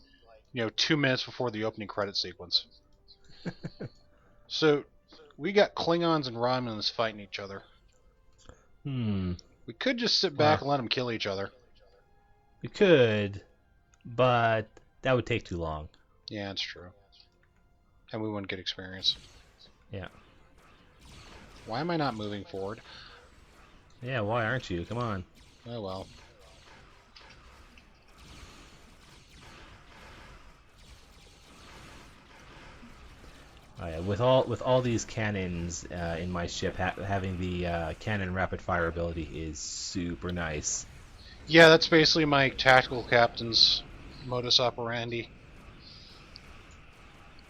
Speaker 2: 2 minutes before the opening credit sequence. So we got Klingons and Romulans fighting each other. We could just sit back and let them kill each other.
Speaker 1: We could, but that would take too long.
Speaker 2: Yeah, that's true. And we wouldn't get experience.
Speaker 1: Yeah.
Speaker 2: Why am I not moving forward?
Speaker 1: Yeah, why aren't you? Come on.
Speaker 2: Oh well.
Speaker 1: Oh, yeah. With all these cannons in my ship, having the cannon rapid fire ability is super nice.
Speaker 2: Yeah, that's basically my tactical captain's modus operandi.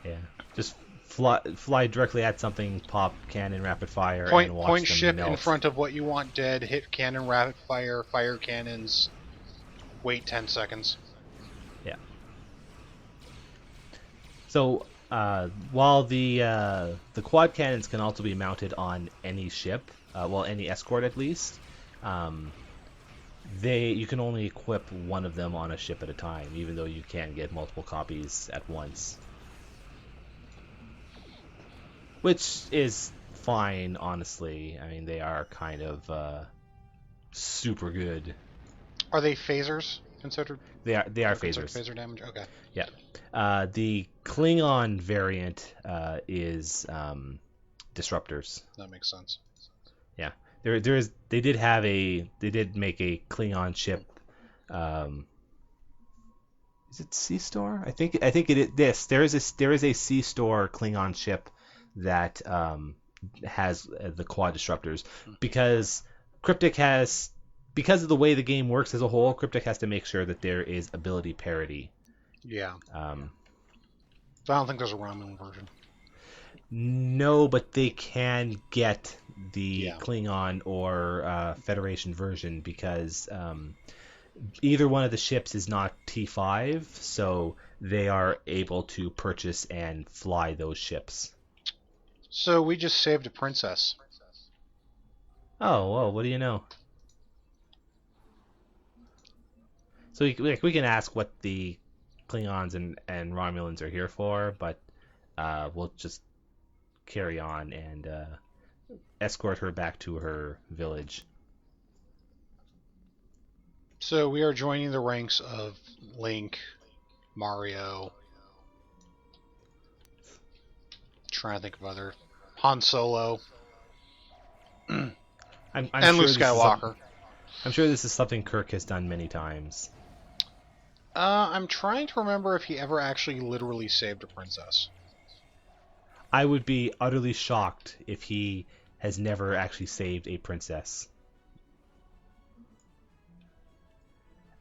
Speaker 1: Yeah, just fly directly at something, pop cannon rapid fire,
Speaker 2: and
Speaker 1: watch
Speaker 2: point
Speaker 1: them
Speaker 2: ship
Speaker 1: melt.
Speaker 2: In front of what you want dead, hit cannon rapid fire, fire cannons, wait 10 seconds.
Speaker 1: Yeah. So while the quad cannons can also be mounted on any ship, any escort at least, You can only equip one of them on a ship at a time, even though you can get multiple copies at once. Which is fine, honestly. I mean, they are kind of super good.
Speaker 2: Are they phasers considered?
Speaker 1: They are
Speaker 2: considered
Speaker 1: phasers.
Speaker 2: Phaser damage. Okay.
Speaker 1: Yeah. The Klingon variant is disruptors.
Speaker 2: That makes sense.
Speaker 1: Yeah. They did make a Klingon ship. Is it Sea Store? I think it is this. There is a Sea Store Klingon ship that has the quad disruptors because Cryptic has because of the way the game works as a whole. Cryptic has to make sure that there is ability parity.
Speaker 2: Yeah.
Speaker 1: Um,
Speaker 2: I don't think there's a Romulan version.
Speaker 1: No, but they can get the
Speaker 2: Yeah.
Speaker 1: Klingon or Federation version because either one of the ships is not T5, so they are able to purchase and fly those ships.
Speaker 2: So we just saved a princess.
Speaker 1: Oh, well, what do you know? So we can ask what the Klingons and Romulans are here for, but we'll just carry on and escort her back to her village.
Speaker 2: So we are joining the ranks of Link, Mario. Trying to think of other Han Solo,
Speaker 1: I'm
Speaker 2: and
Speaker 1: sure
Speaker 2: Luke Skywalker.
Speaker 1: I'm sure this is something Kirk has done many times.
Speaker 2: I'm trying to remember if he ever actually literally saved a princess.
Speaker 1: I would be utterly shocked if he has never actually saved a princess.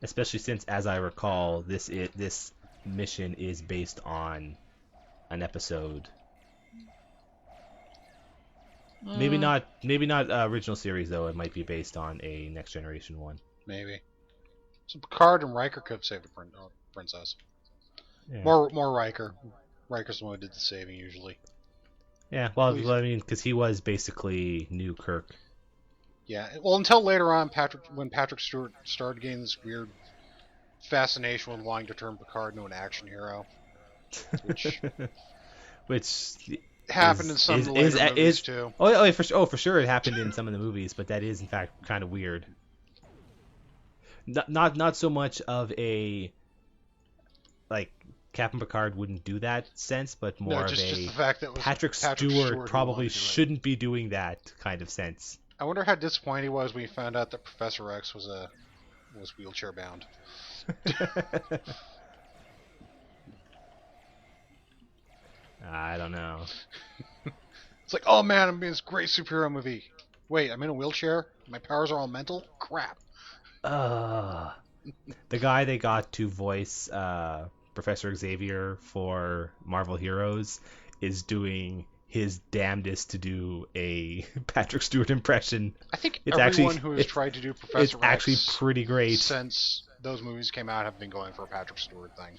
Speaker 1: Especially since, as I recall, this mission is based on an episode. Maybe not original series though. It might be based on a Next Generation one.
Speaker 2: Maybe. So Picard and Riker could have saved a princess.
Speaker 1: Yeah.
Speaker 2: More Riker. Riker's the one who did the saving usually.
Speaker 1: Yeah, well, I mean, because he was basically new Kirk.
Speaker 2: Yeah, well, until later on, when Patrick Stewart started getting this weird fascination with wanting to turn Picard into an action hero,
Speaker 1: which
Speaker 2: happened in some of the later movies too.
Speaker 1: For sure, it happened in some of the movies, but that is in fact kind of weird. Not so much of a like Captain Picard wouldn't do that sense, but more
Speaker 2: just
Speaker 1: of
Speaker 2: the fact that
Speaker 1: Patrick Stewart probably shouldn't be doing that kind of sense.
Speaker 2: I wonder how disappointed he was when he found out that Professor X was wheelchair bound.
Speaker 1: I don't know.
Speaker 2: It's like, oh man, I'm in this great superhero movie. Wait, I'm in a wheelchair? My powers are all mental? Crap.
Speaker 1: The guy they got to voice Professor Xavier for Marvel Heroes is doing his damnedest to do a Patrick Stewart impression.
Speaker 2: I think everyone who has tried to do Professor X
Speaker 1: actually pretty great
Speaker 2: since those movies came out have been going for a Patrick Stewart thing.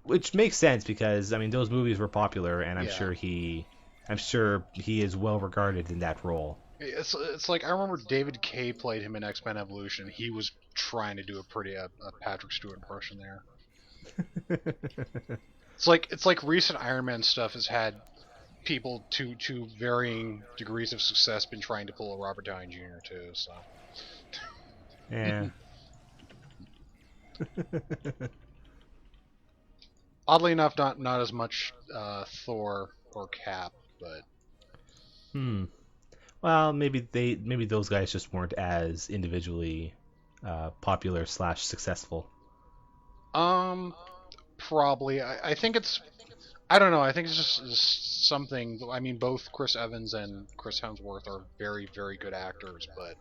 Speaker 1: Which makes sense because I mean those movies were popular, and I'm sure he is well regarded in that role.
Speaker 2: It's like I remember David Kaye played him in X-Men Evolution. He was trying to do a Patrick Stewart impression there. It's like recent Iron Man stuff has had people to varying degrees of success been trying to pull a Robert Downey Jr. too. So
Speaker 1: yeah.
Speaker 2: Oddly enough, not as much Thor or Cap, but
Speaker 1: well, maybe those guys just weren't as individually popular / successful.
Speaker 2: Probably. I think it's. I don't know. I think it's just something. I mean, both Chris Evans and Chris Hemsworth are very, very good actors, but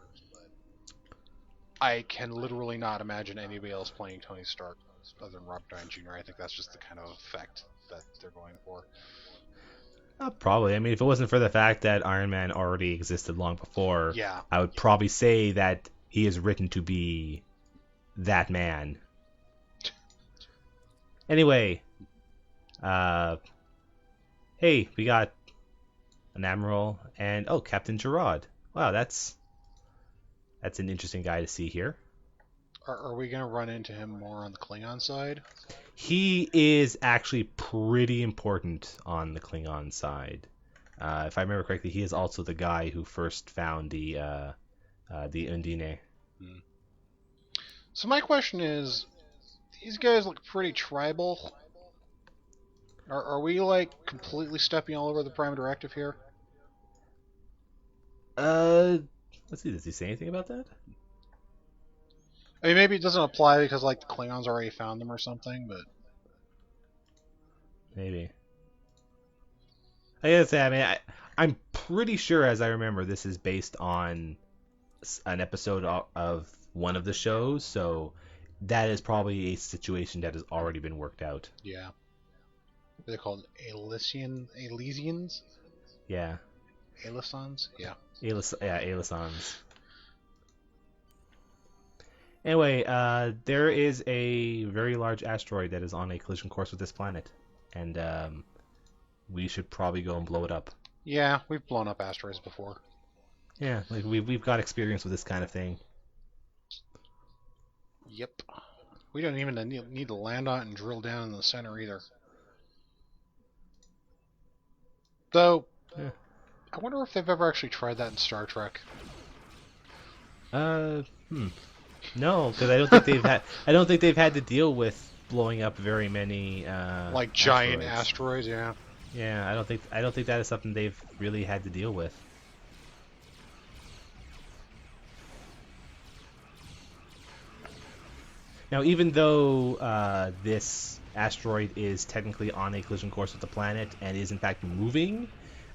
Speaker 2: I can literally not imagine anybody else playing Tony Stark other than Robert Downey Jr. I think that's just the kind of effect that they're going for.
Speaker 1: Probably. I mean, if it wasn't for the fact that Iron Man already existed long before, I would probably say that he is written to be that man. Anyway, hey, we got an admiral and Captain Gerard. Wow, that's an interesting guy to see here.
Speaker 2: Are we going to run into him more on the Klingon side?
Speaker 1: He is actually pretty important on the Klingon side. If I remember correctly, he is also the guy who first found the Undine.
Speaker 2: Hmm. So my question is, these guys look pretty tribal. Are we like completely stepping all over the Prime Directive here?
Speaker 1: Uh, let's see. Does he say anything about that?
Speaker 2: I mean, maybe it doesn't apply because like the Klingons already found them or something, but
Speaker 1: Maybe. I gotta say, I mean, I'm pretty sure, as I remember, this is based on an episode of one of the shows, so that is probably a situation that has already been worked out.
Speaker 2: yeah. They're called Elysians?
Speaker 1: Yeah.
Speaker 2: Alisons? Yeah.
Speaker 1: Alisons. Anyway, there is a very large asteroid that is on a collision course with this planet, and we should probably go and blow it up.
Speaker 2: Yeah, we've blown up asteroids before.
Speaker 1: Yeah, like we've got experience with this kind of thing.
Speaker 2: Yep. We don't even need to land on it and drill down in the center either. Though,
Speaker 1: Yeah.
Speaker 2: I wonder if they've ever actually tried that in Star Trek.
Speaker 1: Uh, No, because I don't think they've had. I don't think they've had to deal with blowing up very many
Speaker 2: like giant asteroids, yeah.
Speaker 1: Yeah, I don't think that is something they've really had to deal with. Now, even though this asteroid is technically on a collision course with the planet and is in fact moving,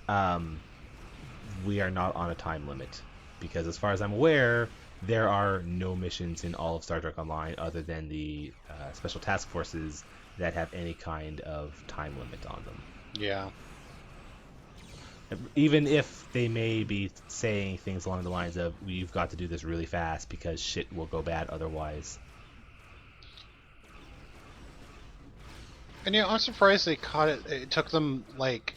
Speaker 1: um, we are not on a time limit because, as far as I'm aware, there are no missions in all of Star Trek Online other than the special task forces that have any kind of time limit on them.
Speaker 2: Yeah.
Speaker 1: Even if they may be saying things along the lines of, we've got to do this really fast because shit will go bad otherwise.
Speaker 2: And yeah, I'm surprised they caught it. It took them, like,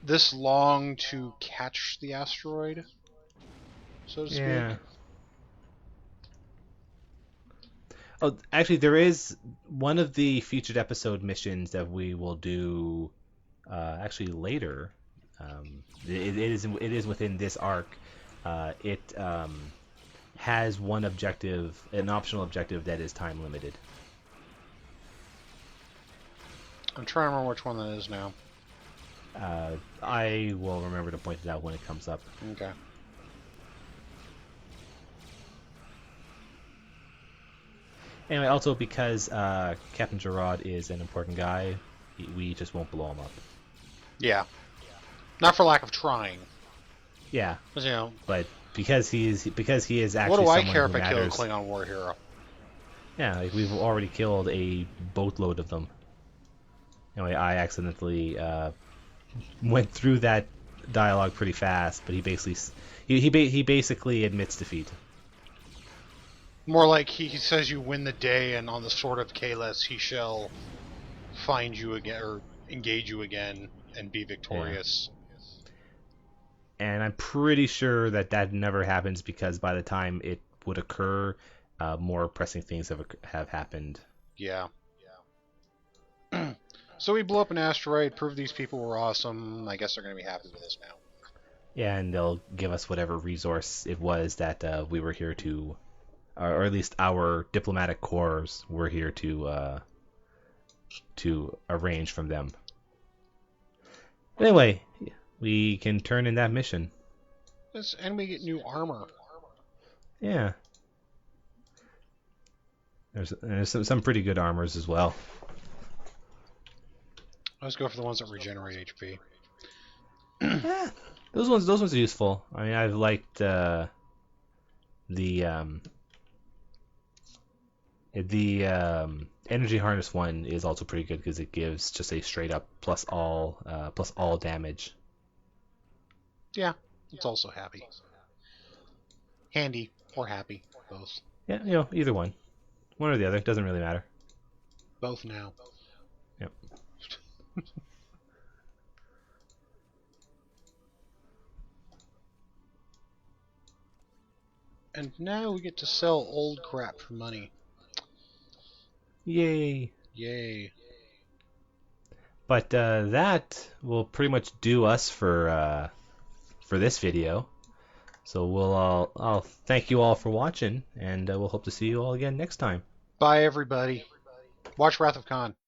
Speaker 2: this long to catch the asteroid, so to speak.
Speaker 1: Oh, actually, there is one of the featured episode missions that we will do actually later. It is within this arc. It has one objective, an optional objective that is time limited.
Speaker 2: I'm trying to remember which one that is now.
Speaker 1: I will remember to point it out when it comes up.
Speaker 2: Okay.
Speaker 1: Anyway, also because Captain Gerard is an important guy, we just won't blow him up.
Speaker 2: Yeah. Not for lack of trying.
Speaker 1: Yeah.
Speaker 2: You know,
Speaker 1: but because he is actually
Speaker 2: what do I
Speaker 1: someone
Speaker 2: care
Speaker 1: who
Speaker 2: if I kill a
Speaker 1: matters.
Speaker 2: Klingon war hero?
Speaker 1: Yeah, like we've already killed a boatload of them. Anyway, I accidentally went through that dialogue pretty fast, but he basically admits defeat.
Speaker 2: More like he says you win the day, and on the Sword of Kahless he shall find you again, or engage you again, and be victorious.
Speaker 1: Yeah. And I'm pretty sure that never happens because by the time it would occur, more pressing things have happened.
Speaker 2: Yeah. So we blew up an asteroid, proved these people were awesome. I guess they're going to be happy with us now.
Speaker 1: Yeah, and they'll give us whatever resource it was that we were here to, or at least our diplomatic corps were here to arrange from them. Anyway, we can turn in that mission.
Speaker 2: Yes, and we get new armor.
Speaker 1: Yeah. There's some pretty good armors as well.
Speaker 2: Let's go for the ones that regenerate HP.
Speaker 1: Yeah, those ones are useful. I mean, I've liked the energy harness one is also pretty good because it gives just a straight up plus all damage.
Speaker 2: Yeah, it's also happy. Handy or happy, both.
Speaker 1: Yeah, either one or the other, doesn't really matter.
Speaker 2: Both now.
Speaker 1: Yep.
Speaker 2: And now we get to sell old crap for money.
Speaker 1: Yay!
Speaker 2: Yay.
Speaker 1: But that will pretty much do us for this video. So I'll thank you all for watching, and we'll hope to see you all again next time.
Speaker 2: Bye, everybody. Watch Wrath of Khan.